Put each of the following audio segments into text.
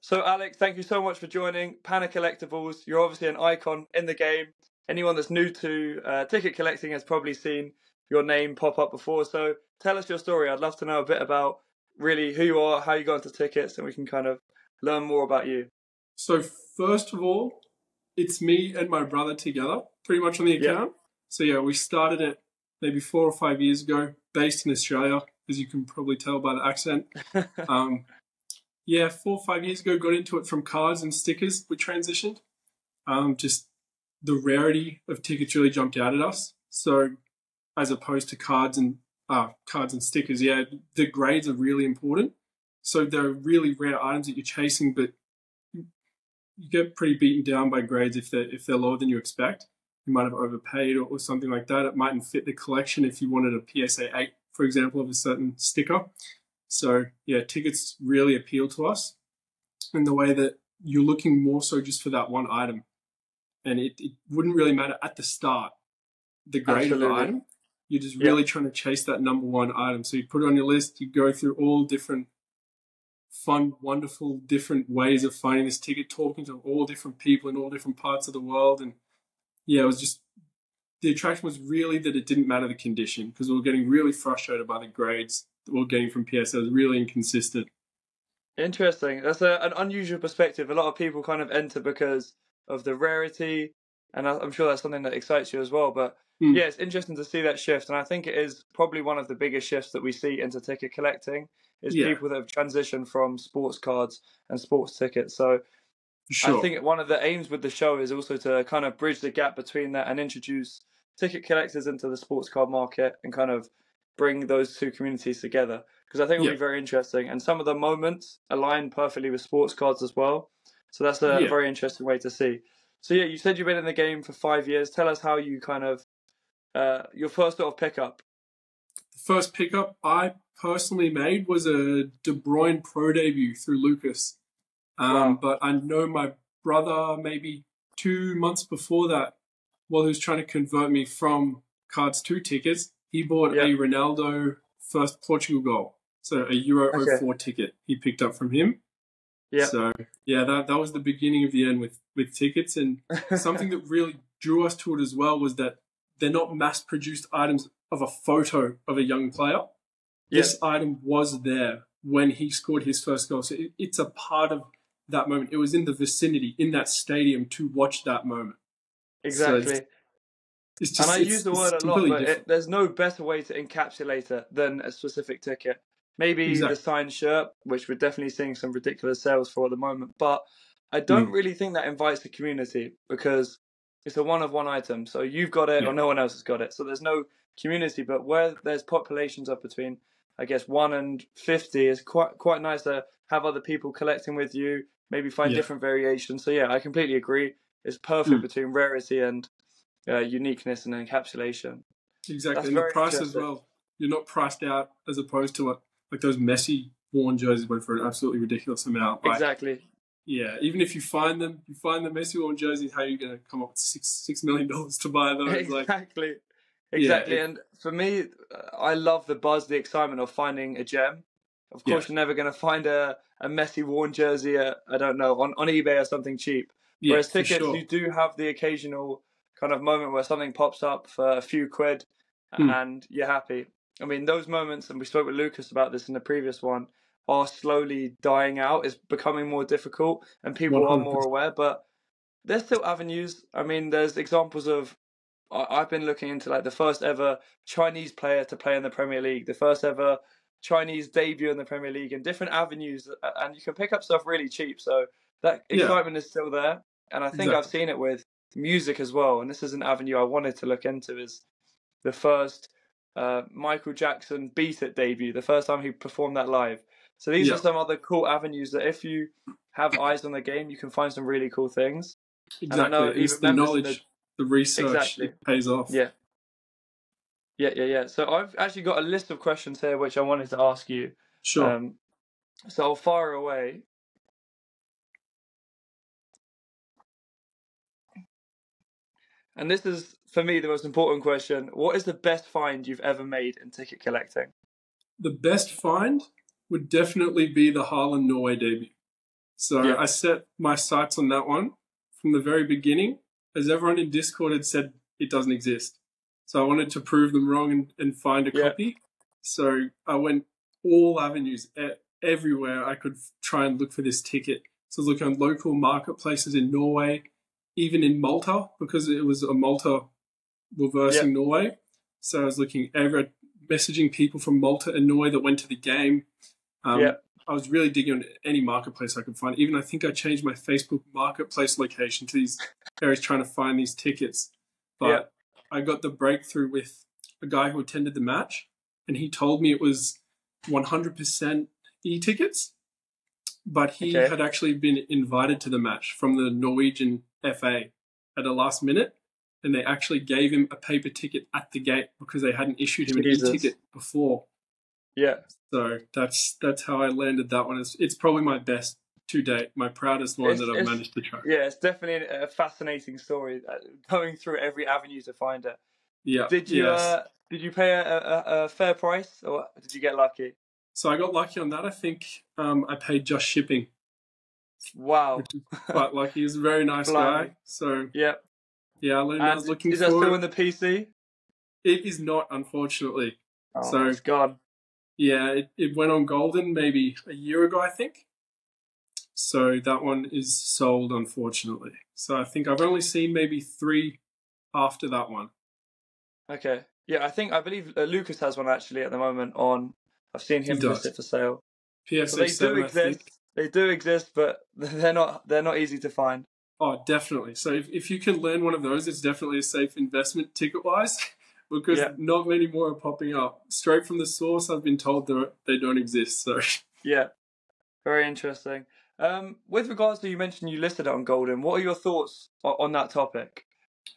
So, Alex, thank you so much for joining Pana Collectables. You're obviously an icon in the game. Anyone that's new to ticket collecting has probably seen your name pop up before. So, tell us your story. I'd love to know a bit about really who you are, how you got into tickets, and we can kind of learn more about you. So first of all, it's me and my brother together, pretty much on the Yeah. account. So yeah, we started it maybe 4 or 5 years ago, based in Australia, as you can probably tell by the accent. Yeah, 4 or 5 years ago, got into it from cards and stickers. We transitioned. Just the rarity of tickets really jumped out at us. So as opposed to cards and stickers, yeah, the grades are really important. So they're really rare items that you're chasing, but you get pretty beaten down by grades if they're lower than you expect. You might have overpaid or something like that. It mightn't fit the collection if you wanted a PSA 8, for example, of a certain sticker. So yeah, tickets really appeal to us in the way that you're looking more so just for that one item. And it wouldn't really matter at the start, the grade of the item. You're just really trying to chase that number one item. So you put it on your list, you go through all different fun, wonderful, different ways of finding this ticket, talking to all different people in all different parts of the world. And yeah, it was just, the attraction was really that it didn't matter the condition, because we were getting really frustrated by the grades that we were getting from PSA. It was really inconsistent. Interesting. That's an unusual perspective. A lot of people kind of enter because of the rarity, and I'm sure that's something that excites you as well. But yeah, it's interesting to see that shift, and I think it is probably one of the biggest shifts that we see into ticket collecting is people that have transitioned from sports cards and sports tickets. So I think one of the aims with the show is also to kind of bridge the gap between that and introduce ticket collectors into the sports card market and kind of bring those two communities together, because I think it'll be very interesting. And some of the moments align perfectly with sports cards as well. So that's a very interesting way to see. So yeah, you said you've been in the game for 5 years. Tell us how you kind of, your first sort of pickup. The first pickup I personally made was a De Bruyne Pro debut through Lucas. But I know my brother, maybe 2 months before that, while he was trying to convert me from cards to tickets, he bought a Ronaldo first Portugal goal. So a Euro 04 ticket he picked up from him. Yeah. So yeah, that was the beginning of the end with tickets. And something that really drew us to it as well was that they're not mass-produced items of a photo of a young player. This item was there when he scored his first goal. So it's a part of that moment. It was in the vicinity, in that stadium, to watch that moment. Exactly. So it's just, and I use the word a lot, but there's no better way to encapsulate it than a specific ticket. Maybe the signed shirt, which we're definitely seeing some ridiculous sales for at the moment, but I don't really think that invites the community, because it's a one-of-one item. So you've got it or no one else has got it. So there's no community, but where there's populations of between, I guess, 1 and 50, is quite nice to have other people collecting with you, maybe find different variations. So yeah, I completely agree. It's perfect between rarity and uniqueness and encapsulation. Exactly, and the price as well. You're not priced out as opposed to like those Messi worn jerseys went for an absolutely ridiculous amount. Exactly. Yeah, even if you find the Messi worn jerseys, how are you going to come up with $6 million to buy those? Exactly. Exactly. And for me, I love the buzz, the excitement of finding a gem. Of course, you're never going to find a Messi worn jersey, I don't know, on eBay or something cheap. Whereas tickets, you do have the occasional kind of moment where something pops up for a few quid and you're happy. I mean, those moments, and we spoke with Lucas about this in the previous one, are slowly dying out. It's becoming more difficult and people 100%. Are more aware, but there's still avenues. I mean, there's examples of, I've been looking into like the first ever Chinese player to play in the Premier League, the first ever Chinese debut in the Premier League, and different avenues, and you can pick up stuff really cheap. So that excitement is still there. And I think I've seen it with music as well. And this is an avenue I wanted to look into, is the first Michael Jackson Beat It debut, the first time he performed that live. So these are some other cool avenues that if you have eyes on the game, you can find some really cool things. Exactly. And I know it's the knowledge, the research, it pays off. Yeah. So I've actually got a list of questions here which I wanted to ask you. Sure. So I'll fire away. And this is, for me, the most important question. What is the best find you've ever made in ticket collecting? The best find would definitely be the Haaland Norway debut. So I set my sights on that one from the very beginning, as everyone in Discord had said it doesn't exist. So I wanted to prove them wrong and find a copy. So I went all avenues, everywhere I could try and look for this ticket. So I was looking on local marketplaces in Norway, even in Malta, because it was a Malta reversing Norway. So I was looking everywhere, messaging people from Malta and Norway that went to the game. I was really digging on any marketplace I could find. Even I think I changed my Facebook marketplace location to these areas trying to find these tickets. But I got the breakthrough with a guy who attended the match, and he told me it was 100% e-tickets, but he had actually been invited to the match from the Norwegian FA at the last minute, and they actually gave him a paper ticket at the gate because they hadn't issued him an e-ticket before. So that's how I landed that one. It's probably my best to date, my proudest one that I've managed to track. Yeah, it's definitely a fascinating story, going through every avenue to find it. Did you pay a fair price, or did you get lucky? So I got lucky on that. I think I paid just shipping. Wow. Which is quite lucky. He's a very nice guy. So I learned I was looking for it. Is that still in the PC? It is not, unfortunately. So it's gone. Yeah, it went on Golden maybe a year ago, I think. So that one is sold, unfortunately. So I think I've only seen maybe 3 after that one. Okay. Yeah, I believe Lucas has one actually at the moment on. I've seen him list it for sale. PSA so they 7, do exist. They do exist, but they're not easy to find. Oh, definitely. So if you can learn one of those, it's definitely a safe investment ticket-wise, because not many more are popping up. Straight from the source, I've been told they don't exist. So very interesting. With regards to, you mentioned you listed it on Golden. What are your thoughts on that topic?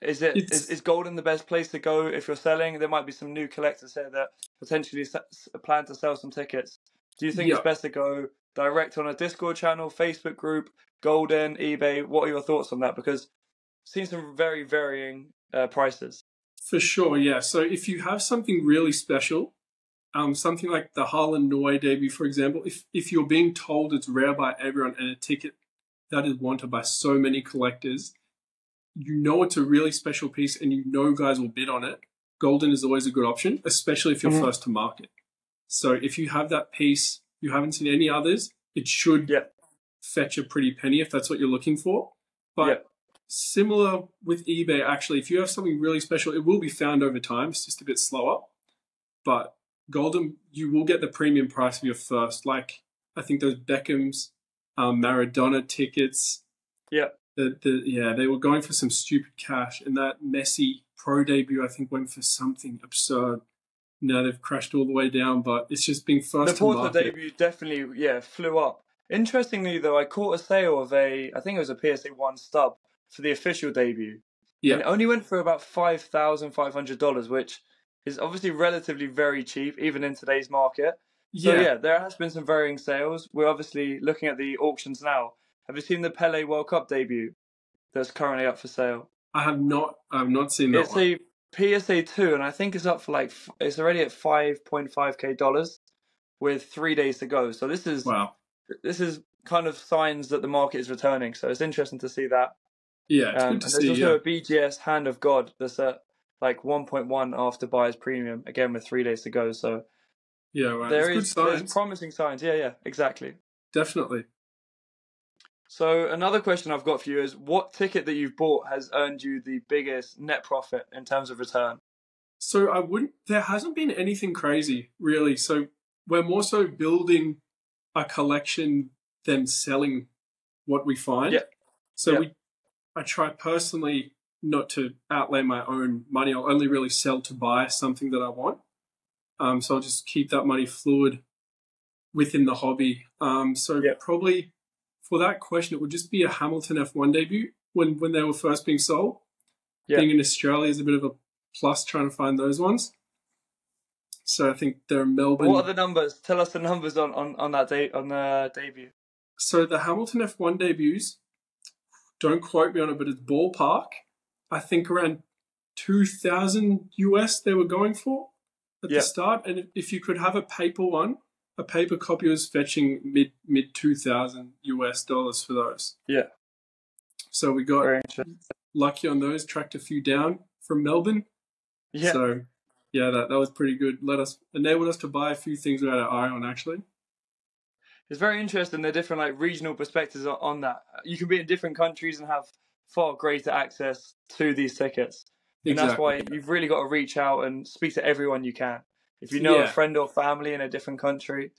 Is Golden the best place to go if you're selling? There might be some new collectors here that potentially plan to sell some tickets. Do you think it's best to go direct on a Discord channel, Facebook group, Golden, eBay? What are your thoughts on that? Because I've seen some very varying prices. For sure, yeah. So if you have something really special, something like the Haaland Norway debut, for example, if you're being told it's rare by everyone and a ticket that is wanted by so many collectors, you know it's a really special piece and you know guys will bid on it, Golden is always a good option, especially if you're first to market. So if you have that piece, you haven't seen any others, it should fetch a pretty penny if that's what you're looking for. But similar with eBay, actually, if you have something really special, it will be found over time. It's just a bit slower. But Golden, you will get the premium price of your first. Like, I think those Beckham's, Maradona tickets. They were going for some stupid cash. And that Messi pro debut, I think, went for something absurd. Now they've crashed all the way down, but it's just being first to market. The Porto debut definitely, flew up. Interestingly, though, I caught a sale of I think it was a PSA 1 stub for the official debut. And it only went for about $5,500, which is obviously relatively very cheap, even in today's market. So, there has been some varying sales. We're obviously looking at the auctions now. Have you seen the Pele World Cup debut that's currently up for sale? I have not seen that one. It's a PSA 2, and I think it's up for it's already at $5.5K with 3 days to go. So this is kind of signs that the market is returning. So it's interesting to see that. Yeah, it's good to see. There's also a BGS Hand of God that's at 1.1 after buyer's premium, again with 3 days to go. So there's promising signs. Yeah, exactly. Definitely. So another question I've got for you is, what ticket that you've bought has earned you the biggest net profit in terms of return? So there hasn't been anything crazy, really. So we're more so building a collection than selling what we find. So I try personally not to outlay my own money. I'll only really sell to buy something that I want. So I'll just keep that money fluid within the hobby. Probably for that question, it would just be a Hamilton F1 debut when they were first being sold. Being in Australia is a bit of a plus trying to find those ones. So I think they're Melbourne. What are the numbers? Tell us the numbers on that date, on the debut. So the Hamilton F1 debuts, don't quote me on it, but it's ballpark. I think around 2,000 US they were going for at the start. And if you could have a paper one, a paper copy was fetching mid $2,000 for those. Yeah. So we got lucky on those, tracked a few down from Melbourne. Yeah. So yeah, that was pretty good. Enabled us to buy a few things we had our eye on, actually. It's very interesting, the different like regional perspectives on that. You can be in different countries and have far greater access to these tickets. And that's why you've really got to reach out and speak to everyone you can. If you know a friend or family in a different country.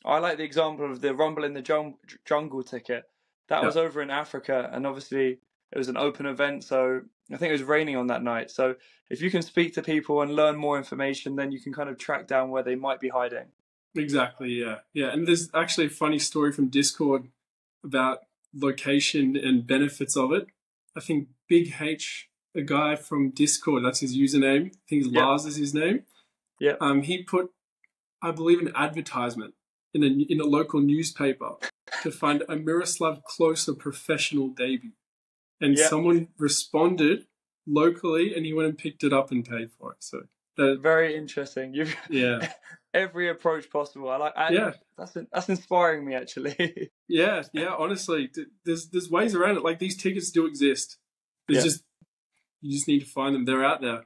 I like the example of the Rumble in the Jungle ticket. That was over in Africa, and obviously it was an open event, so I think it was raining on that night. So if you can speak to people and learn more information, then you can kind of track down where they might be hiding. Exactly, yeah. Yeah, and there's actually a funny story from Discord about location and benefits of it. I think Big H, a guy from Discord, that's his username. I think Lars is his name. Yeah. He put, I believe, an advertisement in a local newspaper to find a Miroslav Klose professional debut. And someone responded locally, and he went and picked it up and paid for it. So very interesting. You've every approach possible. That's inspiring me, actually. yeah. Honestly, there's ways around it. Like, these tickets do exist. You just need to find them. They're out there.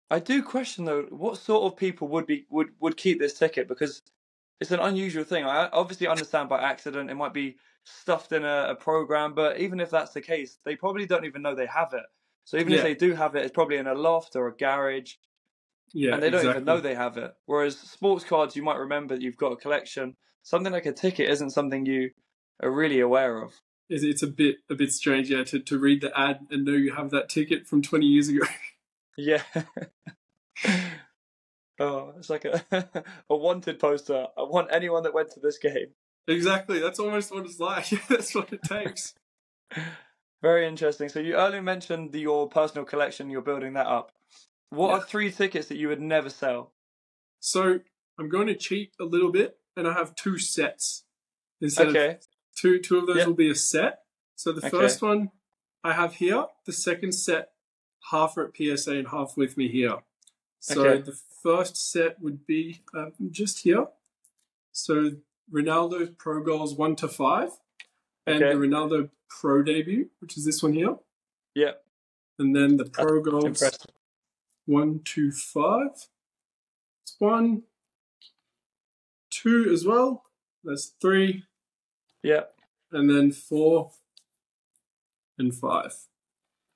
I do question though, what sort of people would keep this ticket, because it's an unusual thing. I obviously understand by accident it might be stuffed in a program, but even if that's the case, they probably don't even know they have it. So even if they do have it, it's probably in a loft or a garage. Yeah, and they don't even know they have it. Whereas sports cards, you might remember that you've got a collection. Something like a ticket isn't something you are really aware of. It's a bit strange, to read the ad and know you have that ticket from 20 years ago. Yeah. Oh, it's like a wanted poster. I want anyone that went to this game. Exactly. That's almost what it's like. That's what it takes. Very interesting. So you earlier mentioned your personal collection, you're building that up. What are 3 tickets that you would never sell? So I'm going to cheat a little bit, and I have 2 sets. Instead of two of those will be a set. So the first one I have here. The second set, half are at PSA and half with me here. So the first set would be just here. So Ronaldo's Pro Goals 1 to 5, and the Ronaldo Pro debut, which is this one here. Yeah. And then the Pro Goals 1 to 5. It's 1, 2 as well. That's 3. Yeah. And then 4 and 5.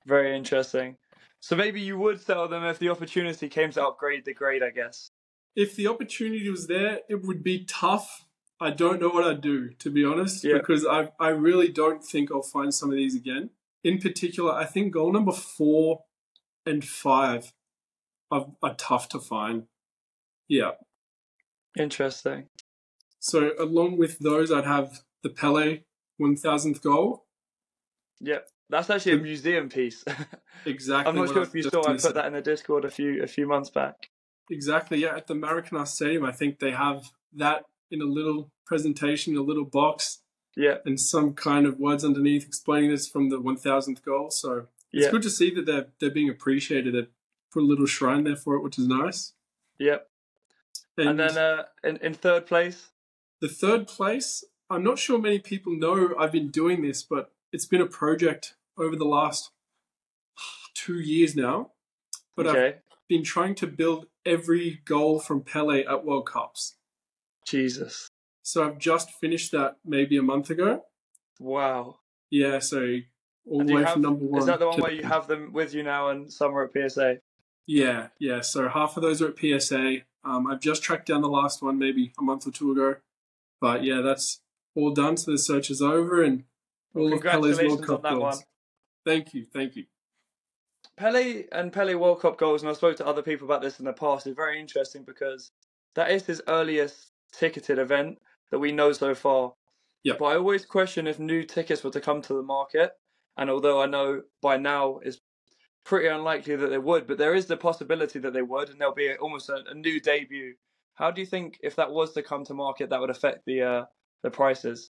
Very interesting. So maybe you would sell them if the opportunity came to upgrade the grade, I guess. If the opportunity was there, it would be tough. I don't know what I'd do, to be honest, because I really don't think I'll find some of these again. In particular, I think goal number 4 and 5 are tough to find. Yeah. Interesting. So along with those, I'd have the Pele 1000th goal. Yeah. That's actually a museum piece. Exactly. I'm not sure if you saw, I put that in the Discord a few months back. Exactly, yeah. At the Maracanã Stadium, I think they have that in a little presentation, a little box. Yeah. And some kind of words underneath explaining this from the 1000th goal. So it's good to see that they're being appreciated. They put a little shrine there for it, which is nice. Yep. And then in third place? The third place, I'm not sure many people know I've been doing this, but it's been a project over the last 2 years now. But I've been trying to build every goal from Pele at World Cups. Jesus. So I've just finished that maybe a month ago. Wow. Yeah, so all the way from number 1. Is that the one where you have them with you now and some are at PSA? Yeah. So half of those are at PSA. I've just tracked down the last one maybe a month or 2 ago. But yeah, that's all done. So the search is over, and all of Pele's World Cup goals. Thank you. Pele and Pele World Cup goals, and I've spoken to other people about this in the past, is very interesting because that is his earliest ticketed event that we know so far. Yeah. But I always question if new tickets were to come to the market, and although I know by now it's pretty unlikely that they would, but there is the possibility that they would, and there'll be almost a new debut. How do you think if that was to come to market, that would affect the prices?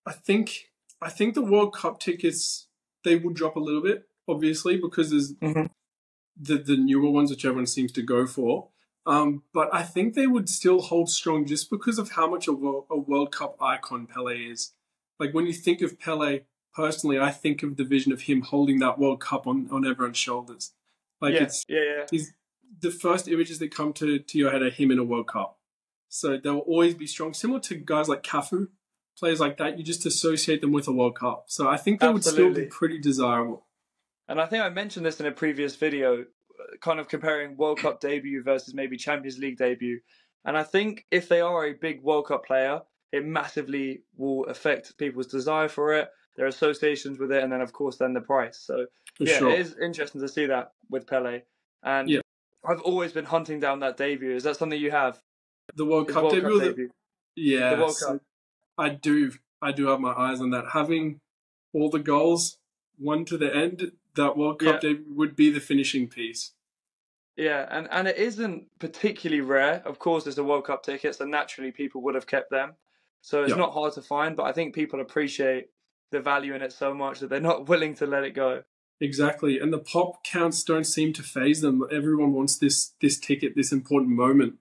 I think the World Cup tickets, they will drop a little bit, obviously, because there's the newer ones which everyone seems to go for. But I think they would still hold strong just because of how much a World Cup icon Pele is. Like when you think of Pele, personally, I think of the vision of him holding that World Cup on everyone's shoulders. Like he's the first images that come to your head are him in a World Cup. So they'll always be strong. Similar to guys like Cafu, players like that, you just associate them with a World Cup. So I think they would still be pretty desirable. And I think I mentioned this in a previous video, kind of comparing World Cup debut versus maybe Champions League debut. And I think if they are a big World Cup player, it massively will affect people's desire for it, their associations with it, and then of course then the price. So Sure. It is interesting to see that with Pele. And I've always been hunting down that debut. Is that something you have? The World Cup debut? Yeah. The World Cup. I do have my eyes on that. Having all the goals, one to the end, that World Cup debut would be the finishing piece. Yeah, and it isn't particularly rare. Of course, it's a World Cup ticket, so naturally people would have kept them. So it's not hard to find, but I think people appreciate the value in it so much that they're not willing to let it go. Exactly, and the pop counts don't seem to faze them. Everyone wants this ticket, this important moment.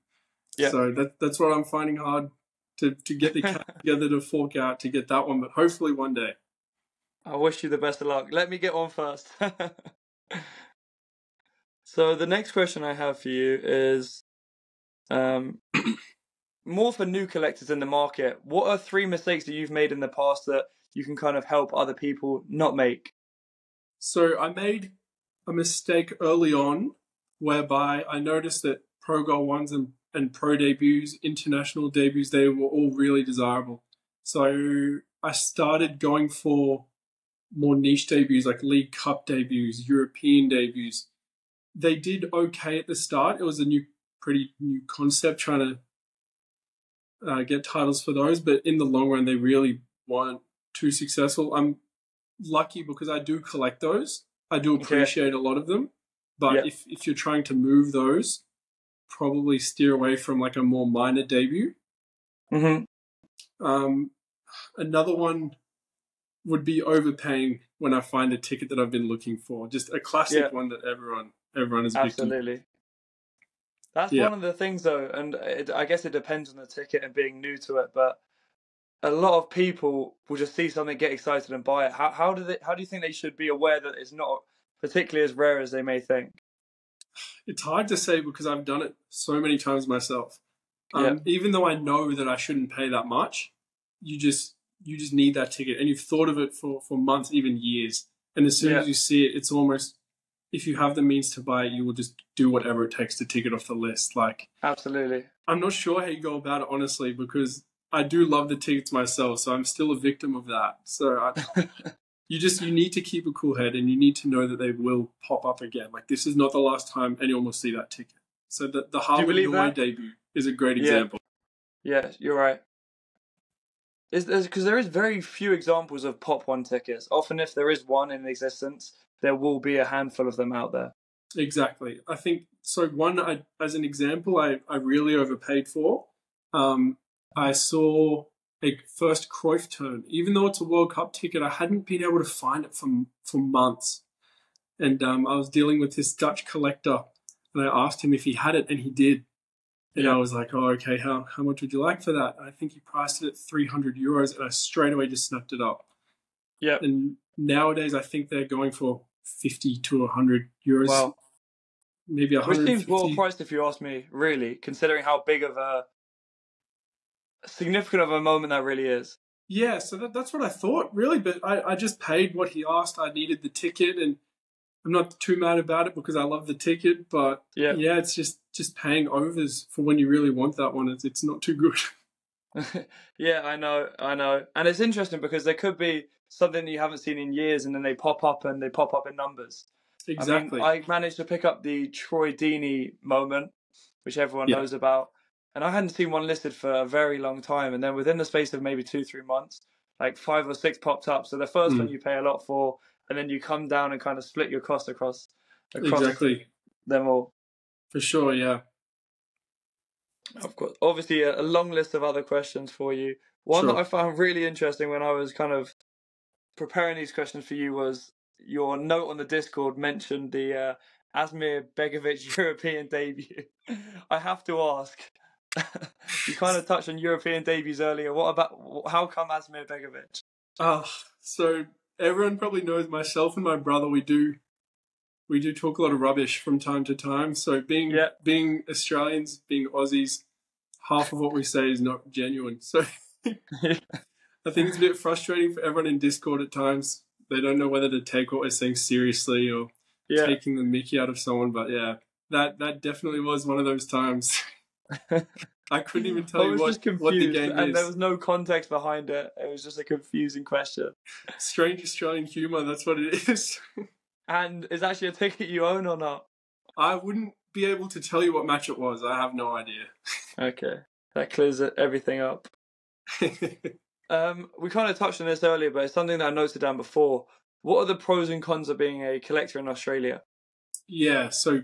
Yeah. So that's what I'm finding hard to get the cash together to fork out to get that one, but hopefully one day. I wish you the best of luck. Let me get one first. So the next question I have for you is more for new collectors in the market. What are 3 mistakes that you've made in the past that you can kind of help other people not make? So I made a mistake early on whereby I noticed that Pro Gold ones and Pro debuts, international debuts, they were all really desirable. So I started going for more niche debuts like League Cup debuts, European debuts. They did okay at the start. It was a pretty new concept trying to get titles for those, but in the long run, they really weren't too successful. I'm lucky because I do collect those. I do appreciate a lot of them, but if you're trying to move those, probably steer away from like a more minor debut. Another one would be overpaying when I find a ticket that I've been looking for. Just a classic one that everyone is absolutely. That's one of the things though, and I guess it depends on the ticket and being new to it, but a lot of people will just see something, get excited and buy it. How do you think they should be aware that it's not particularly as rare as they may think? It's hard to say because I've done it so many times myself. Even though I know that I shouldn't pay that much, you just need that ticket, and you've thought of it for months, even years. And as soon as you see it, it's almost, if you have the means to buy it, you will just do whatever it takes to tick it off the list. Like, absolutely. I'm not sure how you go about it, honestly, because I do love the tickets myself, so I'm still a victim of that. So you need to keep a cool head, and you need to know that they will pop up again. Like, this is not the last time anyone will see that ticket. So the Harvard Noy debut is a great example. Yeah, you're right. Because there is very few examples of Pop 1 tickets. Often if there is one in existence, there will be a handful of them out there. Exactly. I think, so one, as an example, I really overpaid for. I saw a first Cruyff turn. Even though it's a World Cup ticket, I hadn't been able to find it for months. And I was dealing with this Dutch collector, and I asked him if he had it, and he did. And I was like, oh, okay, how much would you like for that? I think he priced it at 300 euros, and I straight away just snapped it up. Yeah. And nowadays, I think they're going for 50 to 100 euros. Wow. Maybe 150. Which seems well priced if you ask me, really, considering how big of a significant of a moment that really is. Yeah, so that's what I thought, really. But I just paid what he asked. I needed the ticket, and I'm not too mad about it because I love the ticket. But yeah it's just paying overs for when you really want that one. It's not too good. Yeah, I know. And it's interesting because there could be something that you haven't seen in years, and then they pop up in numbers. Exactly. I managed to pick up the Troy Deeney moment, which everyone knows about. And I hadn't seen one listed for a very long time. And then within the space of maybe 2-3 months, like 5 or 6 popped up. So the first one you pay a lot for, and then you come down and kind of split your cost across exactly them all. For sure, yeah. Of course. Obviously, a long list of other questions for you. One that I found really interesting when I was kind of preparing these questions for you was your note on the Discord mentioned the Asmir Begovic European debut. I have to ask. You kind of touched on European debuts earlier. What about how come Asmir Begovic? So everyone probably knows myself and my brother. We do talk a lot of rubbish from time to time. So being Australians, being Aussies, half of what we say is not genuine. So I think it's a bit frustrating for everyone in Discord at times. They don't know whether to take what we're saying seriously or taking the mickey out of someone. But yeah, that definitely was one of those times. I couldn't even tell you what the game is. And there was no context behind it. It was just a confusing question. Strange Australian humour, that's what it is. And is actually a ticket you own or not? I wouldn't be able to tell you what match it was. I have no idea. Okay. That clears everything up. We kind of touched on this earlier, but it's something that I noted down before. What are the pros and cons of being a collector in Australia? Yeah, so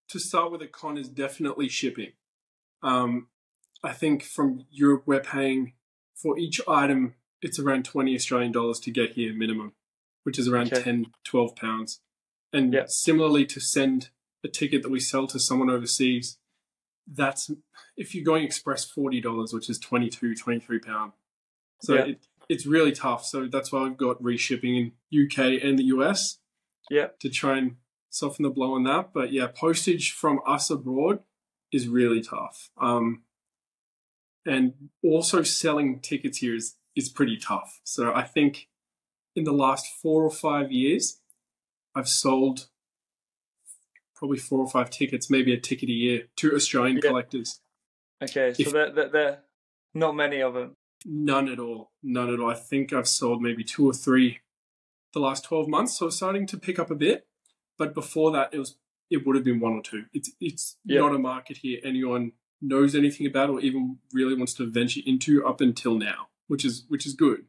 to start with, a con is definitely shipping. I think from Europe, we're paying for each item, it's around 20 Australian dollars to get here minimum, which is around 10, 12 pounds. And similarly, to send a ticket that we sell to someone overseas, that's, if you're going express, $40, which is 22, 23 pounds. So it's really tough. So that's why we've got reshipping in UK and the US to try and soften the blow on that. But yeah, postage from us abroad is really tough. And also selling tickets here is pretty tough. So I think in the last 4 or 5 years, I've sold probably 4 or 5 tickets, maybe a ticket a year, to Australian collectors. Okay, so there not many of them. None at all. None at all. I think I've sold maybe 2 or 3 the last 12 months. So it's starting to pick up a bit. But before that, it would have been 1 or 2. It's not a market here anyone knows anything about or even really wants to venture into up until now, which is good.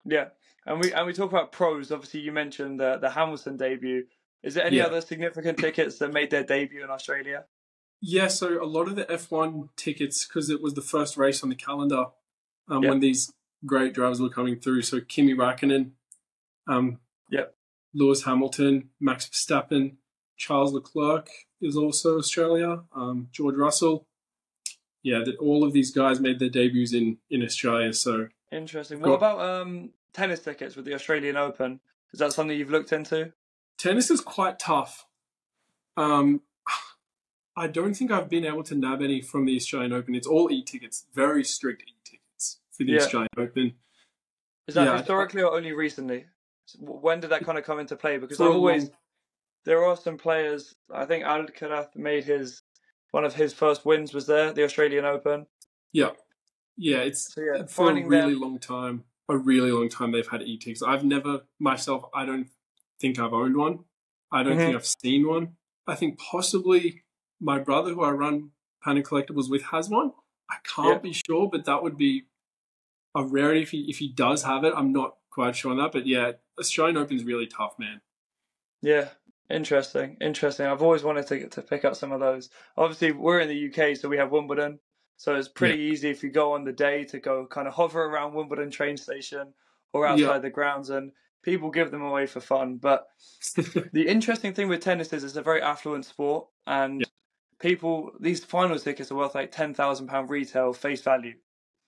Yeah, and we talk about pros. Obviously, you mentioned the Hamilton debut. Is there any other significant tickets that made their debut in Australia? Yeah, so a lot of the F1 tickets, because it was the first race on the calendar when these great drivers were coming through. So Kimi Räikkönen, Lewis Hamilton, Max Verstappen, Charles Leclerc is also Australia, George Russell. Yeah, all of these guys made their debuts in Australia. So interesting. What about tennis tickets with the Australian Open? Is that something you've looked into? Tennis is quite tough. I don't think I've been able to nab any from the Australian Open. It's all e-tickets, very strict e-tickets for the Australian Open. Is that historically or only recently? When did that kind of come into play? Because there are some players. I think Alcaraz made one of his first wins was there, the Australian Open. Yeah, it's for a really long time. A really long time they've had e-tickets. I've never myself. I don't think I've owned one. I don't think I've seen one. I think possibly my brother, who I run Pana Collectables with, has one. I can't be sure, but that would be a rarity if he does have it. I'm not quite sure on that, but yeah, Australian Open's really tough, man. Yeah, interesting. I've always wanted to pick up some of those. Obviously, we're in the UK, so we have Wimbledon. So it's pretty easy if you go on the day to go kind of hover around Wimbledon train station or outside the grounds, and people give them away for fun. But the interesting thing with tennis is it's a very affluent sport, and these final tickets are worth like £10,000 retail face value.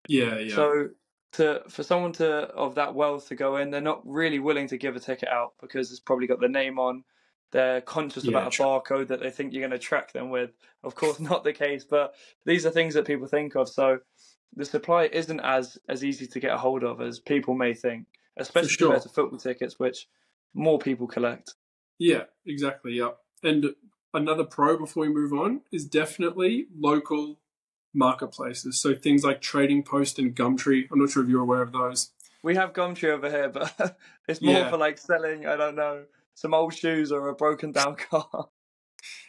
Yeah. So for someone of that wealth to go in, they're not really willing to give a ticket out because it's probably got the name on. They're conscious about a barcode that they think you're going to track them with. Of course, not the case, but these are things that people think of. So the supply isn't as easy to get a hold of as people may think, especially compared to football tickets, which more people collect. Yeah, exactly. Yeah. And another pro before we move on is definitely local marketplaces. So things like Trading Post and Gumtree. I'm not sure if you're aware of those. We have Gumtree over here, but it's more for like selling, I don't know, some old shoes or a broken down car.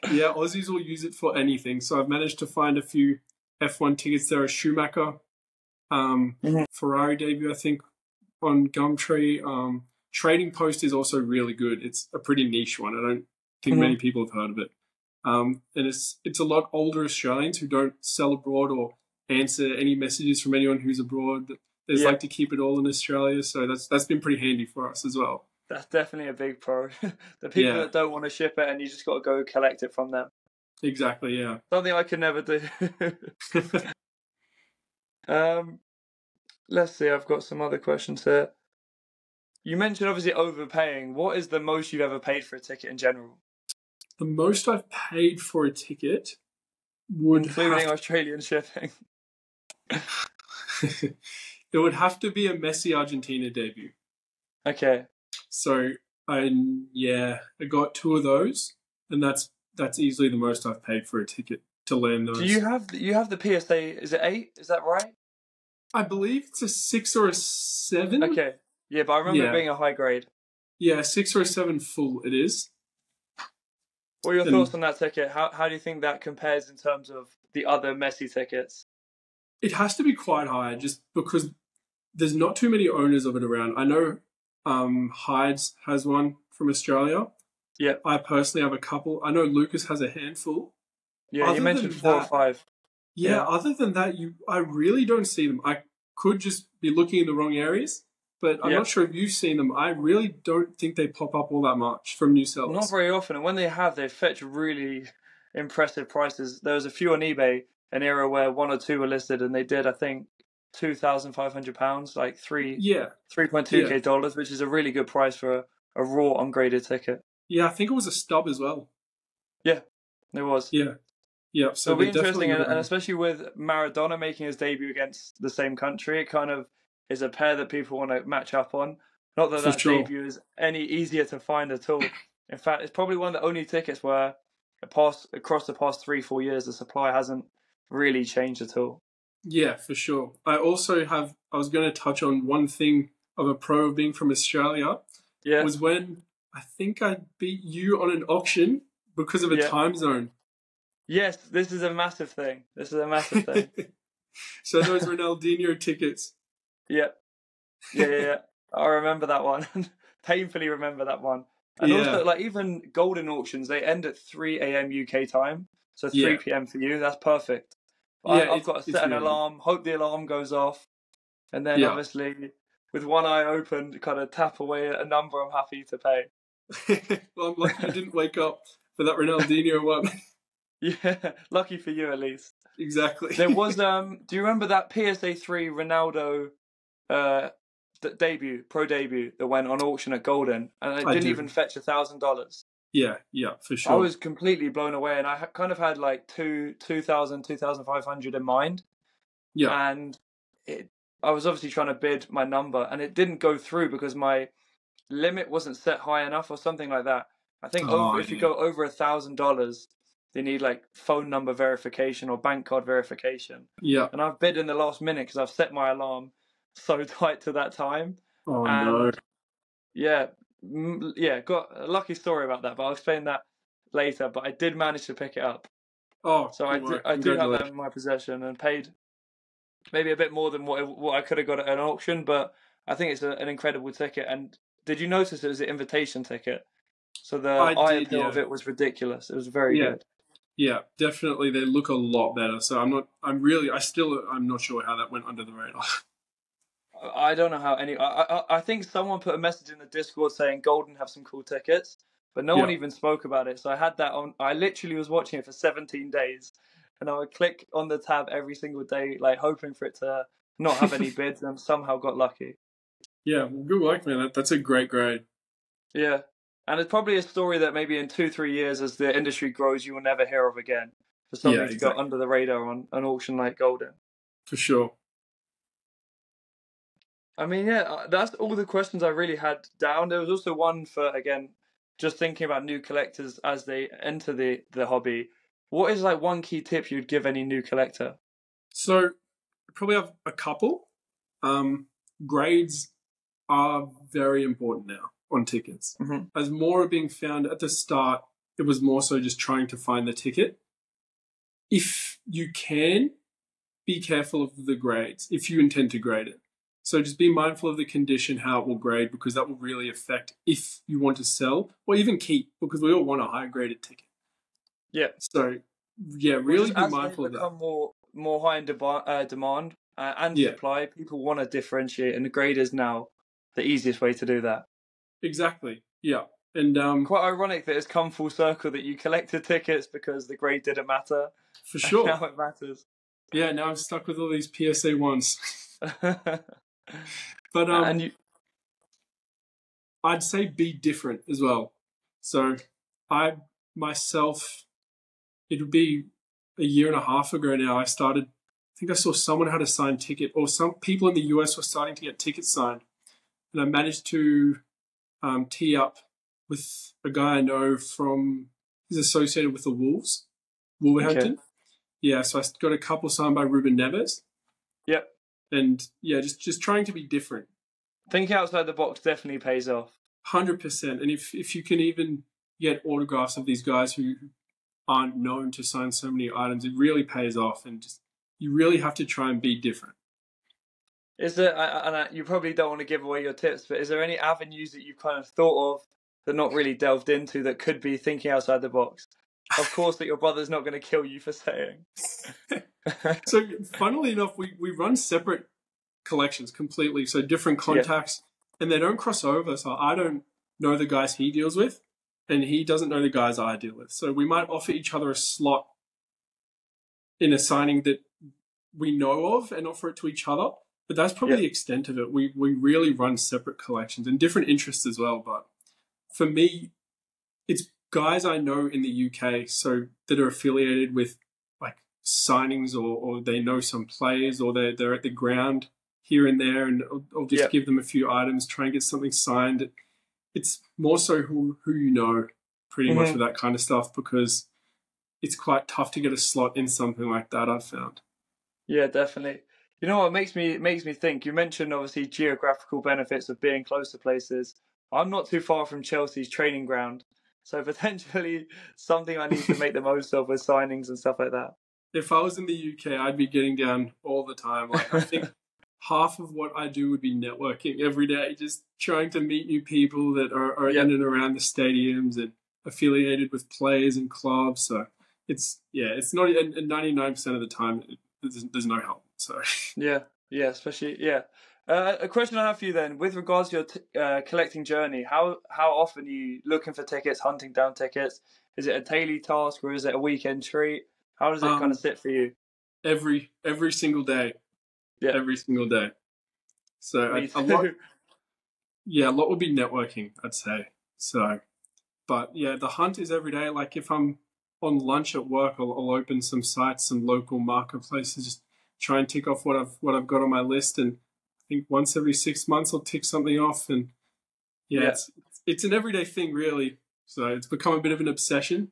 Yeah, Aussies will use it for anything. So I've managed to find a few F1 tickets there. A Schumacher, Ferrari debut, I think, on Gumtree. Trading Post is also really good. It's a pretty niche one. I don't think many people have heard of it. And it's a lot older Australians who don't sell abroad or answer any messages from anyone who's abroad. They just like to keep it all in Australia. So that's been pretty handy for us as well. That's definitely a big pro. The people that don't want to ship it, and you just got to go collect it from them. Exactly. Yeah. Something I could never do. Let's see. I've got some other questions here. You mentioned obviously overpaying. What is the most you've ever paid for a ticket in general? The most I've paid for a ticket would including Australian shipping. It would have to be a Messi Argentina debut. Okay. So I got 2 of those, and that's easily the most I've paid for a ticket to land those. Do you have the PSA? Is it 8? Is that right? I believe it's a 6 or a 7. Okay. Yeah, but I remember it being a high grade. Yeah, 6 or a 7 full. It is. What are your thoughts on that ticket? How do you think that compares in terms of the other Messi tickets? It has to be quite high, just because there's not too many owners of it around. I know Hides has one from Australia. Yeah. I personally have a couple. I know Lucas has a handful. Yeah, you mentioned 4 or 5. Yeah, other than that, I really don't see them. I could just be looking in the wrong areas, but I'm not sure if you've seen them. I really don't think they pop up all that much from new sellers. Not very often, and when they have, they fetch really impressive prices. There was a few on eBay, an era where 1 or 2 were listed, and they did, I think, £2,500, like $3.2k dollars, which is a really good price for a raw ungraded ticket. Yeah, I think it was a stub as well. Yeah, it was. Yeah. Yeah, so it'll be interesting, and especially with Maradona making his debut against the same country, it kind of is a pair that people want to match up on. Not that debut is any easier to find at all. In fact, it's probably one of the only tickets where across the past 3-4 years, the supply hasn't really changed at all. Yeah, for sure. I also I was going to touch on one thing of a pro of being from Australia. Yeah. Was when I think I beat you on an auction because of a time zone. Yes, this is a massive thing. So those Ronaldinho tickets. Yeah. I remember that one. Painfully remember that one. And also, like, even golden auctions, they end at 3 a.m. UK time. So 3 p.m. for you. That's perfect. I've got to set an alarm, hope the alarm goes off. And then, obviously, with one eye open, kind of tap away at a number I'm happy to pay. Well, I'm lucky you didn't wake up for that Ronaldinho one. Yeah, lucky for you at least. Exactly. There was do you remember that PSA 3 Ronaldo pro debut that went on auction at Golden, and it didn't even fetch $1,000? Yeah, for sure. I was completely blown away, and I kind of had like 2,500 in mind. Yeah. And I was obviously trying to bid my number, and it didn't go through because my limit wasn't set high enough or something like that. I think if you go over $1,000, they need like phone number verification or bank card verification. Yeah. And I've bid in the last minute because I've set my alarm so tight to that time. Oh, no. Yeah, got a lucky story about that, but I'll explain that later. But I did manage to pick it up. Oh, so I do have that in my possession and paid maybe a bit more than what I could have got at an auction, but I think it's an incredible ticket. And did you notice it was an invitation ticket? So the eye appeal of it was ridiculous. It was very good. Yeah, definitely. They look a lot better. So I'm not sure how that went under the radar. I don't know how I think someone put a message in the Discord saying Golden have some cool tickets, but no one even spoke about it. So I had that on. I literally was watching it for 17 days, and I would click on the tab every single day, like hoping for it to not have any bids, and somehow got lucky. Yeah, well, good work, man. That's a great grade. Yeah. And it's probably a story that maybe in 2-3 years, as the industry grows, you will never hear of again. For something to go under the radar on an auction like Golden. For sure. I mean, that's all the questions I really had down. There was also one for, again, just thinking about new collectors as they enter the hobby. What is like one key tip you'd give any new collector? So, I probably have a couple. Grades are very important now on tickets. Mm-hmm. As more are being found at the start, it was more so just trying to find the ticket. If you can, be careful of the grades if you intend to grade it. So just be mindful of the condition, how it will grade, because that will really affect if you want to sell or even keep, because we all want a high graded ticket. Yeah. So, really be mindful of that. As they become more high in demand and supply, people want to differentiate, and the grade is now the easiest way to do that. Exactly. Yeah. And quite ironic that it's come full circle that you collected tickets because the grade didn't matter. For And sure. now it matters. Yeah, now I'm stuck with all these PSA ones. But And you, I'd say be different as well. So I myself, it would be a year and a half ago now, I think I saw someone had a signed ticket, or some people in the US were starting to get tickets signed. And I managed to tee up with a guy I know he's associated with the Wolves, Wolverhampton. okay. Yeah, so I got a couple signed by Ruben Neves. Yep. And yeah, just trying to be different. Thinking outside the box definitely pays off. 100%. And if you can even get autographs of these guys who aren't known to sign so many items, it really pays off. And you really have to try and be different. Is there, and you probably don't want to give away your tips, but is there any avenues that you've kind of thought of but not really delved into that could be thinking outside the box? Of course, that your brother's not going to kill you for saying. So, funnily enough, we run separate collections completely. So, different contacts, and they don't cross over. So, I don't know the guys he deals with, and he doesn't know the guys I deal with. So, we might offer each other a slot in a signing that we know of and offer it to each other. But that's probably the extent of it. We really run separate collections and different interests as well. But for me, it's guys I know in the UK, so that are affiliated with like signings, or they know some players, or they're at the ground here and there, and I'll just give them a few items, try and get something signed. It's more so who you know, pretty much, with that kind of stuff, because it's quite tough to get a slot in something like that, I've found. Yeah, definitely. You know what makes me think? You mentioned obviously geographical benefits of being close to places. I'm not too far from Chelsea's training ground, so potentially something I need to make the most of with signings and stuff like that. If I was in the UK, I'd be getting down all the time. Like, I think half of what I do would be networking every day, just trying to meet new people that are in and around the stadiums and affiliated with players and clubs. So it's not, and 99% of the time there's no help. So yeah, especially a question I have for you then, with regards to your collecting journey, how often are you looking for tickets, hunting down tickets? Is it a daily task or is it a weekend treat? How does it kind of sit for you? Every single day. Yeah. Every single day. So a lot would be networking, I'd say. So, but yeah, the hunt is every day. Like, if I'm on lunch at work, I'll open some sites, some local marketplaces, just try and tick off what I've got on my list. And I think once every 6 months I'll tick something off. And it's an everyday thing, really. So it's become a bit of an obsession.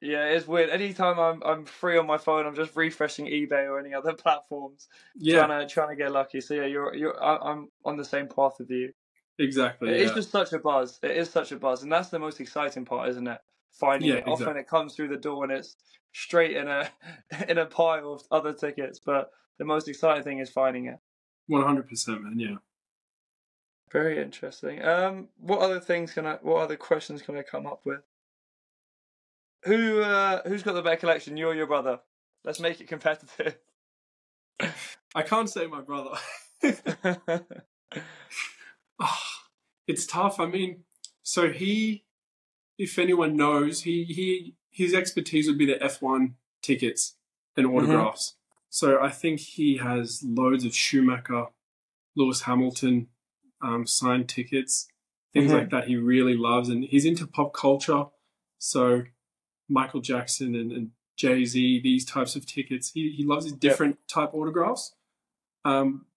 Yeah, it's weird. Anytime I'm free on my phone, I'm just refreshing eBay or any other platforms, trying to get lucky. So yeah, I'm on the same path with you. Exactly. It's just such a buzz. It is such a buzz, and that's the most exciting part, isn't it? Finding it. Exactly. Often it comes through the door and it's straight in a pile of other tickets, but the most exciting thing is finding it. 100%, man. Yeah. Very interesting. What other questions can I come up with? Who's got the better collection, you or your brother? Let's make it competitive. I can't say my brother. It's tough. I mean, so if anyone knows, his expertise would be the F1 tickets and autographs. So I think he has loads of Schumacher, Lewis Hamilton signed tickets, things like that he really loves. And he's into pop culture. So Michael Jackson and Jay-Z, these types of tickets. He loves his different type autographs.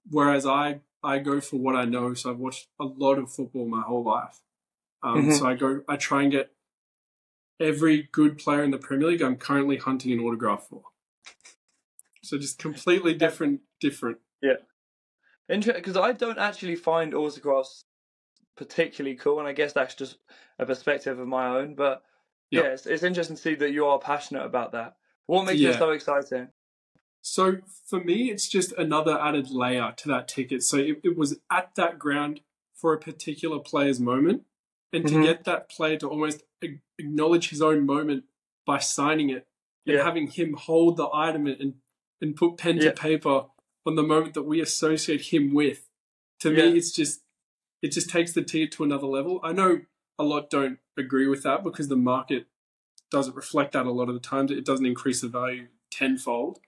Whereas I go for what I know. So I've watched a lot of football my whole life. So I try and get every good player in the Premier League I'm currently hunting an autograph for. So just completely different. Yeah. Interesting, because I don't actually find autographs particularly cool, and I guess that's just a perspective of my own. But it's interesting to see that you are passionate about that. What makes it so exciting? So for me, it's just another added layer to that ticket. So it was at that ground for a particular player's moment, and to get that player to almost acknowledge his own moment by signing it and having him hold the item and put pen to paper on the moment that we associate him with. To me, it's just it just takes the ticket to another level. I know a lot don't agree with that because the market doesn't reflect that a lot of the times. It doesn't increase the value tenfold.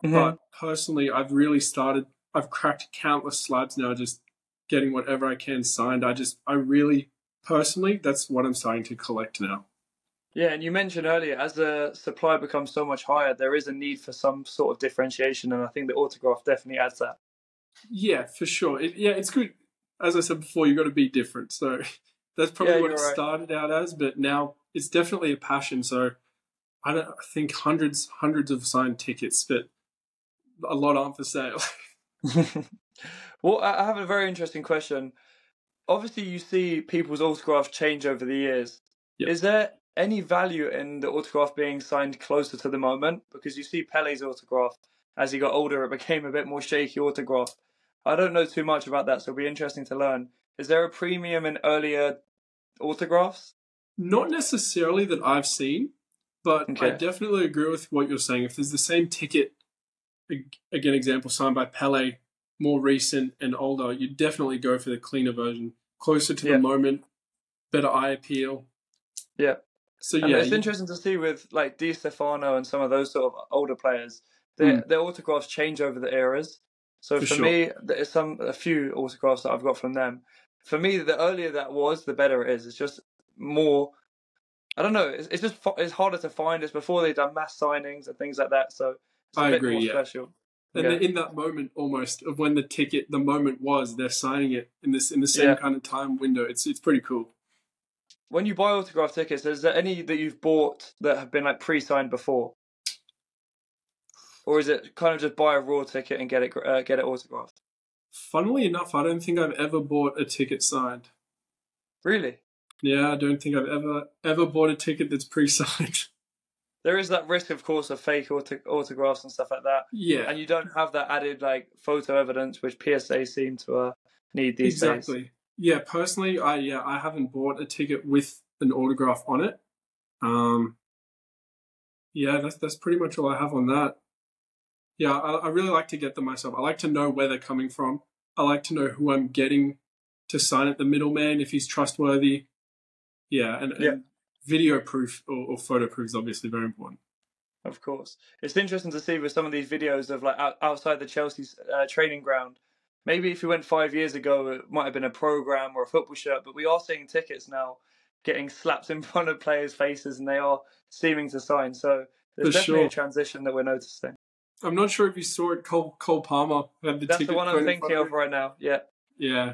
But personally, I've cracked countless slabs now, just getting whatever I can signed. I really, personally, that's what I'm starting to collect now. Yeah, and you mentioned earlier, as the supply becomes so much higher, there is a need for some sort of differentiation, and I think the autograph definitely adds that. Yeah, for sure. It's good. As I said before, you've got to be different. So that's probably what it started out as, but now it's definitely a passion. So I think hundreds of signed tickets, but a lot aren't for sale. Well, I have a very interesting question. Obviously, you see people's autographs change over the years. Yep. Is there any value in the autograph being signed closer to the moment? Because you see Pele's autograph, as he got older, it became a bit more shaky autograph. I don't know too much about that, so it'll be interesting to learn. Is there a premium in earlier autographs? Not necessarily that I've seen, but I definitely agree with what you're saying. If there's the same ticket, again, example signed by Pele, more recent and older, you definitely go for the cleaner version, closer to the moment, better eye appeal. Yeah. So and it's interesting to see with like Di Stefano and some of those sort of older players, their autographs change over the eras. So for me, there's a few autographs that I've got from them. For me, the earlier that was, the better it is. It's just more. I don't know. It's harder to find. It's before they've done mass signings and things like that. So it's a bit more special. And in that moment, almost of when the moment was, they're signing it in the same kind of time window. It's pretty cool. When you buy autograph tickets, is there any that you've bought that have been like pre-signed before, or is it kind of just buy a raw ticket and get it autographed? Funnily enough, I don't think I've ever bought a ticket signed. Really? Yeah, I don't think I've ever bought a ticket that's pre-signed. There is that risk, of course, of fake autographs and stuff like that. Yeah. And you don't have that added like photo evidence, which PSA seem to need these days. Exactly. Yeah, personally, I haven't bought a ticket with an autograph on it. That's pretty much all I have on that. Yeah, I really like to get them myself. I like to know where they're coming from. I like to know who I'm getting to sign it, the middleman, if he's trustworthy. Yeah, and video proof or photo proof is obviously very important. Of course. It's interesting to see with some of these videos of like outside the Chelsea training ground. Maybe if you went 5 years ago, it might have been a program or a football shirt, but we are seeing tickets now getting slapped in front of players' faces and they are seeming to sign. So there's definitely a transition that we're noticing. I'm not sure if you saw it, Cole Palmer had the That's ticket. The one I'm thinking of right now, yeah. Yeah.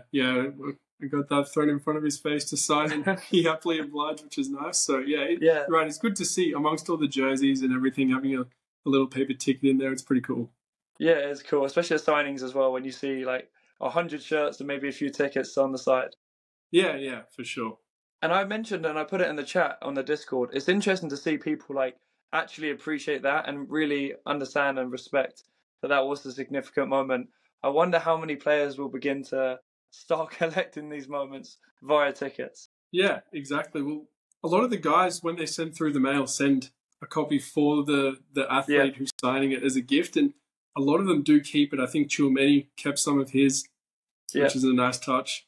I got that thrown in front of his face to sign and he happily obliged, which is nice. So, right, it's good to see amongst all the jerseys and everything, having a little paper ticket in there. It's pretty cool. Yeah, it's cool, especially at signings as well, when you see like 100 shirts and maybe a few tickets on the side. Yeah, for sure. And I mentioned, and I put it in the chat on the Discord, it's interesting to see people like actually appreciate that and really understand and respect that was a significant moment. I wonder how many players will begin to start collecting these moments via tickets. Yeah, exactly. Well, a lot of the guys, when they send through the mail, send a copy for the athlete who's signing it as a gift, and a lot of them do keep it. I think Chouameni kept some of his, which is a nice touch.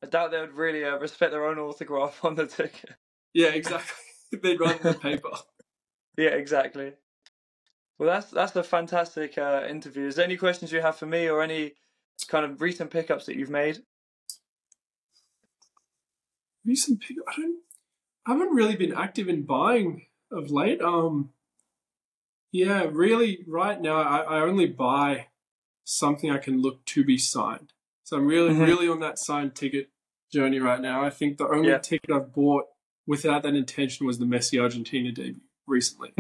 I doubt they would really respect their own autograph on the ticket. Yeah, exactly. They'd rather the paper. Yeah, exactly. Well, that's a fantastic interview. Is there any questions you have for me or any kind of recent pickups that you've made? Recent pickup? I haven't really been active in buying of late. Really, right now I only buy something I can look to be signed. So I'm really on that signed ticket journey right now. I think the only ticket I've bought without that intention was the Messi Argentina debut recently.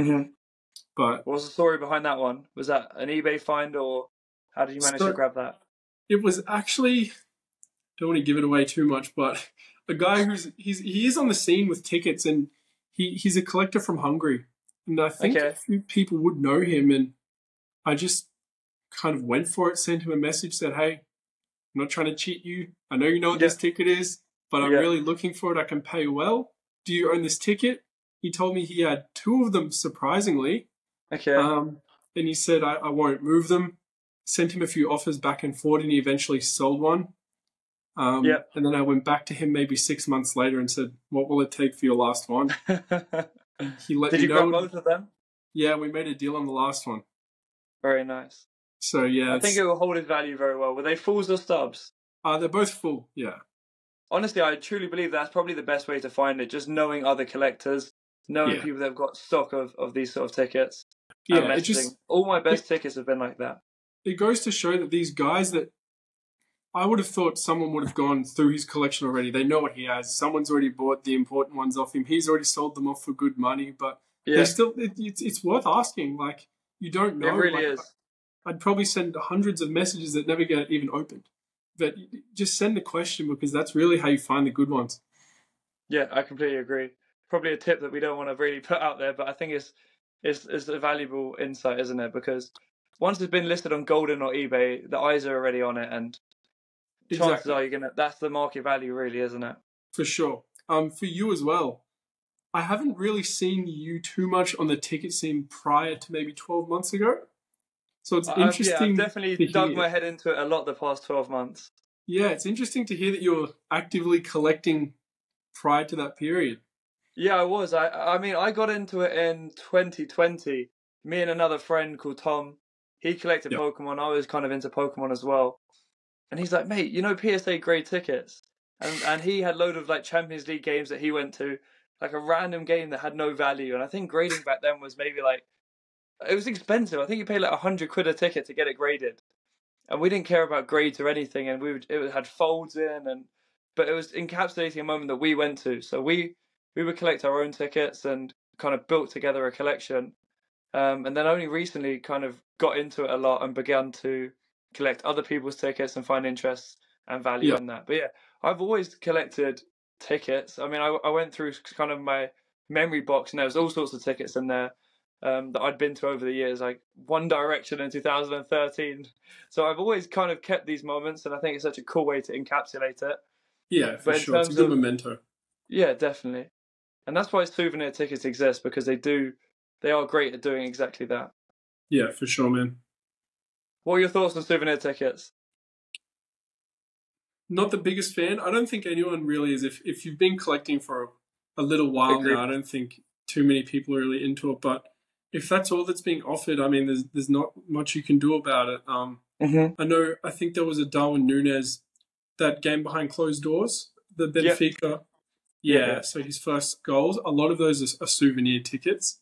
But what was the story behind that one? Was that an eBay find, or how did you manage to grab that? It was actually, don't want to give it away too much, but a guy he is on the scene with tickets, and he's a collector from Hungary, and I think a few people would know him, and I just kind of went for it, sent him a message, said, "Hey, I'm not trying to cheat you. I know you know what this ticket is, but I'm really looking for it. I can pay well. Do you own this ticket?" He told me he had 2 of them, surprisingly. And he said, I won't move them. Sent him a few offers back and forth, and he eventually sold one. Yeah. And then I went back to him maybe 6 months later and said, "What will it take for your last one?" He let Did me you grab know. both of them? Yeah, we made a deal on the last one. Very nice. So yeah, I think it will hold its value very well. Were they fulls or stubs? they're both full. Yeah, Honestly, I truly believe that's probably the best way to find it. Just knowing other collectors, knowing yeah, people that have got stock of these sort of tickets, and yeah. messaging. All my best tickets have been like that. It goes to show that these guys that I would have thought someone would have gone through his collection already. They know what he has. Someone's already bought the important ones off him. He's already sold them off for good money, but they Yeah, still, it's worth asking. Like, you don't it know. really Like, is. I'd probably send hundreds of messages that never get even opened. But just send the question, because that's really how you find the good ones. Yeah, I completely agree. Probably a tip that we don't want to really put out there, but I think it's a valuable insight, isn't it? Because once it's been listed on Golden or eBay, the eyes are already on it, and chances Exactly, are that's the market value, really, isn't it? for sure. For you as well, I haven't really seen you too much on the ticket scene prior to maybe 12 months ago. So it's I've interesting definitely to dug hear. my head into it a lot the past 12 months. Yeah, it's interesting to hear that you're actively collecting prior to that period. Yeah, I was. I mean, I got into it in 2020. Me and another friend called Tom, he collected Yeah, Pokemon. I was kind of into Pokemon as well. And he's like, mate, you know PSA grade tickets? And he had a load of like Champions League games that he went to, like a random game that had no value. And I think grading back then was maybe like, it was expensive. I think you paid like 100 quid a ticket to get it graded. And we didn't care about grades or anything. And it had folds in, but it was encapsulating a moment that we went to. So we would collect our own tickets and kind of built together a collection. And then only recently kind of got into it a lot and began to collect other people's tickets and find interest and value yeah, in that. But yeah, I've always collected tickets. I mean, I went through kind of my memory box and there was all sorts of tickets in there that I'd been to over the years, like One Direction in 2013. So I've always kind of kept these moments, and I think it's such a cool way to encapsulate it. yeah, for But in sure. It's a terms good of, memento. yeah, definitely. And that's why souvenir tickets exist, because they are great at doing exactly that. Yeah, for sure, man. What are your thoughts on souvenir tickets? Not the biggest fan. I don't think anyone really is. If you've been collecting for a little while Agreed. now, I don't think too many people are really into it. But if that's all that's being offered, I mean, there's not much you can do about it. Mm-hmm. I think there was a Darwin Nunez, that game behind closed doors, the Yep. Benfica. Yeah, Yeah, yeah. so his first goals, a lot of those are souvenir tickets.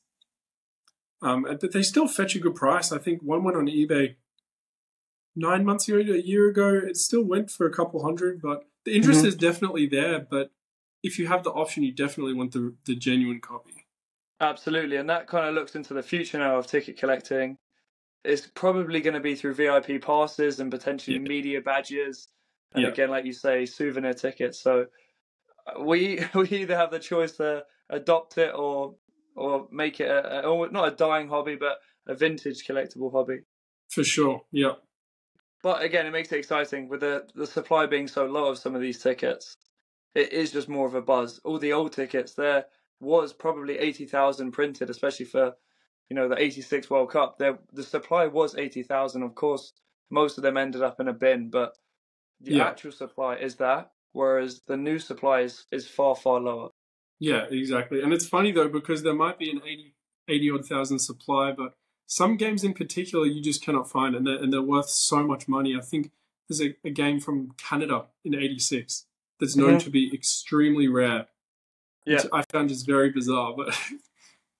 But they still fetch a good price. I think one went on eBay 9 months ago, a year ago. It still went for a couple hundred, but the interest Mm-hmm. is definitely there. But if you have the option, you definitely want the genuine copy. Absolutely. And that kind of looks into the future now of ticket collecting. It's probably going to be through VIP passes and potentially Yeah, media badges. And yeah, again, like you say, souvenir tickets. So we either have the choice to adopt it or make it or not a dying hobby, but a vintage collectible hobby. for sure. Yeah, But again, it makes it exciting with the supply being so low of some of these tickets. It is just more of a buzz. All the old tickets, there was probably 80,000 printed, especially for the '86 World Cup. The supply was 80,000. Of course, most of them ended up in a bin, but the yeah, actual supply is that, whereas the new supply is far far lower. yeah, exactly. And it's funny though, because there might be an 80 odd thousand supply, but some games in particular you just cannot find, and they're worth so much money. I think there's a game from Canada in '86 that's known Mm-hmm. to be extremely rare, which Yeah, I found just very bizarre. But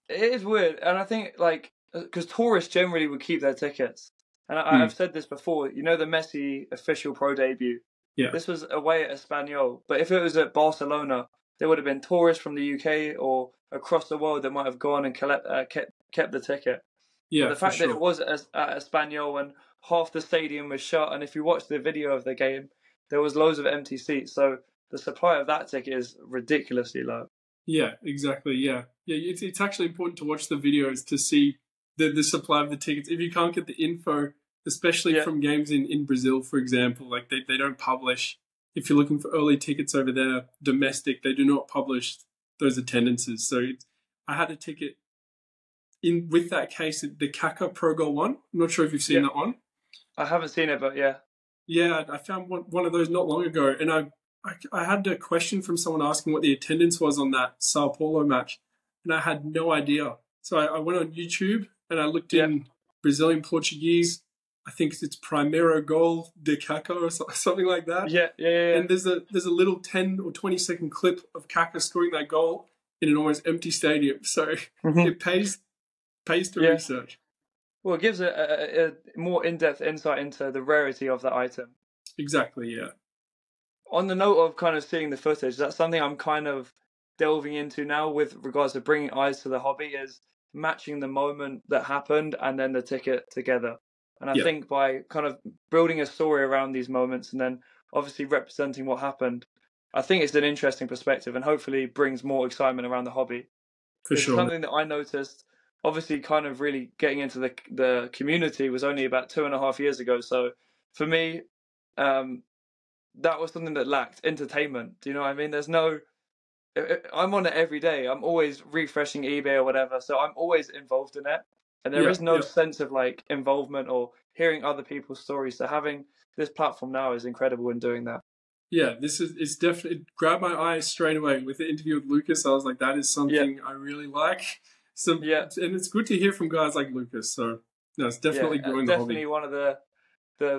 it is weird, and I think like because tourists generally would keep their tickets, and Hmm, I've said this before. The Messi official pro debut. yeah, This was away at Espanyol, but if it was at Barcelona, there would have been tourists from the UK or across the world that might have gone and kept the ticket. But yeah, the for fact that it sure. was at Espanyol and half the stadium was shut, and if you watch the video of the game, there was loads of empty seats. So the supply of that ticket is ridiculously low. Yeah, exactly. Yeah, yeah. It's actually important to watch the videos to see the supply of the tickets. If you can't get the info, especially Yeah, from games in Brazil, for example, like they don't publish. If you're looking for early tickets over there, domestic, they do not publish those attendances. So I had a ticket in with that case, the Kaka Pro Goal one. I'm not sure if you've seen yeah. that one. I haven't seen it, but yeah. Yeah, I found one of those not long ago, and I had a question from someone asking what the attendance was on that Sao Paulo match, and I had no idea. So I went on YouTube and I looked Yeah, in Brazilian Portuguese. I think it's Primeiro Gol de Kaká or something like that. yeah, yeah, yeah, yeah. And there's a little 10 or 20-second clip of Kaká scoring that goal in an almost empty stadium. So it pays to Yeah. research. Well, it gives a more in-depth insight into the rarity of the item. Exactly, yeah. On the note of kind of seeing the footage, that's something I'm kind of delving into now with regards to bringing eyes to the hobby, is matching the moment that happened and then the ticket together. And I Yeah, think by kind of building a story around these moments and then obviously representing what happened, I think it's an interesting perspective and hopefully brings more excitement around the hobby. for This is sure. something that I noticed, obviously kind of really getting into the community was only about 2.5 years ago. So for me, um, that was something that lacked entertainment. Do you know what I mean? There's no, I'm on it every day. I'm always refreshing eBay or whatever, so I'm always involved in it. And there Yeah, is no yeah. sense of like involvement or hearing other people's stories. So having this platform now is incredible in doing that. Yeah, it's definitely it grabbed my eye straight away with the interview with Lucas. I was like, that is Yeah, something I really like. yeah, And it's good to hear from guys like Lucas. So no, it's yeah. definitely growing the hobby. Definitely one of the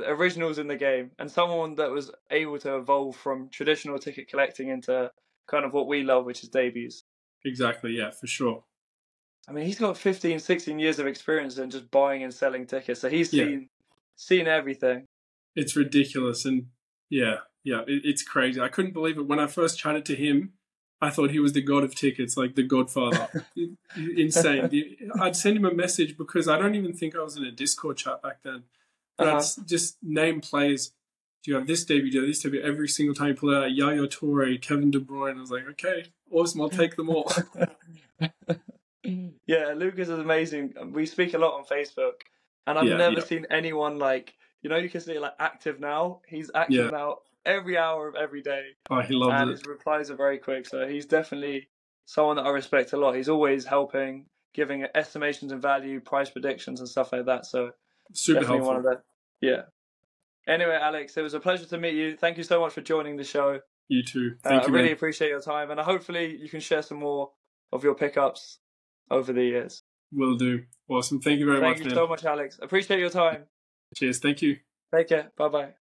originals in the game and someone that was able to evolve from traditional ticket collecting into kind of what we love, which is debuts. Exactly, yeah, for sure. I mean, he's got 15, 16 years of experience in just buying and selling tickets, so he's Yeah, seen everything. it's ridiculous, and it's crazy. I couldn't believe it when I first chatted to him. I thought he was the god of tickets, like the Godfather. Insane. I'd send him a message because I don't even think I was in a Discord chat back then. But I'd Uh-huh. just name players. Do you have this debut? Do you have this debut? Every single time you pull out Yaya Toure, Kevin De Bruyne, I was like, okay, awesome, I'll take them all. Yeah, Lucas is amazing. We speak a lot on Facebook, and I've Yeah, never yeah, seen anyone like, you can see like active now. He's active yeah. now every hour of every day, Oh, he loves and it. his replies are very quick. So he's definitely someone that I respect a lot. He's always helping, giving estimations of value, price predictions, and stuff like that. So Super definitely one of helpful. the yeah. Anyway, Alex, it was a pleasure to meet you. Thank you so much for joining the show. You too. I Thank you, really man. appreciate your time, and hopefully you can share some more of your pickups over the years. Will do. Awesome. Thank you very Thank much, you man. so much, Alex. Appreciate your time. Cheers. Thank you. Take care. Bye bye.